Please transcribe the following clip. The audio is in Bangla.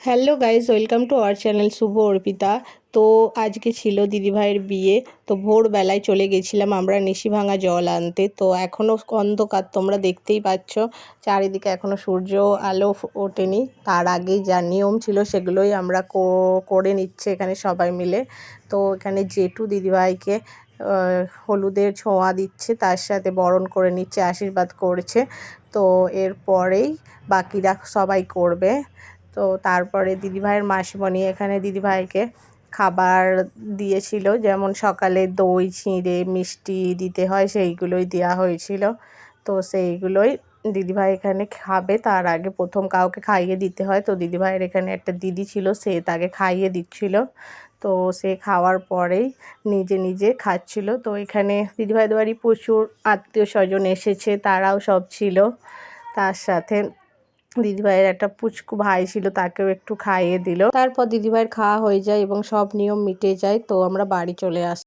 Hello guys, welcome to our channel Shubho Arpita. তো আজকে ছিল দিদিভাইয়ের বিয়ে। তো ভোরবেলায় চলে গেছিলাম আমরা নিশিভাঙা জল আনতে। তো এখনও অন্ধকার, তোমরা দেখতেই পাচ্ছ চারিদিকে এখনও সূর্য আলো ওঠেনি। তার আগেই যা নিয়ম ছিল সেগুলোই আমরা করে নিচ্ছে এখানে সবাই মিলে। তো এখানে জেঠু দিদিভাইকে হলুদের ছোঁয়া দিচ্ছে, তার সাথে বরণ করে নিচ্ছে, আশীর্বাদ করছে। তো এরপরেই বাকিরা সবাই করবে। তো তারপরে দিদিভাইয়ের মাসিমণি এখানে দিদিভাইকে খাবার দিয়েছিল, যেমন সকালে দই চিঁড়ে মিষ্টি দিতে হয় সেইগুলোই দেওয়া হয়েছিল। তো সেইগুলোই দিদিভাই এখানে খাবে, তার আগে প্রথম কাউকে খাইয়ে দিতে হয়। তো দিদিভাইয়ের এখানে একটা দিদি ছিল, সে তাকে খাইয়ে দিচ্ছিল। তো সে খাওয়ার পরেই নিজে নিজে খাচ্ছিল। তো এখানে দিদিভাইদের বাড়ি প্রচুর আত্মীয় স্বজন এসেছে, তারাও সব ছিল। তার সাথে দিদিভাইয়ের একটা পুচকু ভাই ছিল, তাকেও একটু খাইয়ে দিল। তারপর দিদিভাইয়ের খাওয়া হয়ে যায় এবং সব নিয়ম মিটে যায়। তো আমরা বাড়ি চলে আসি।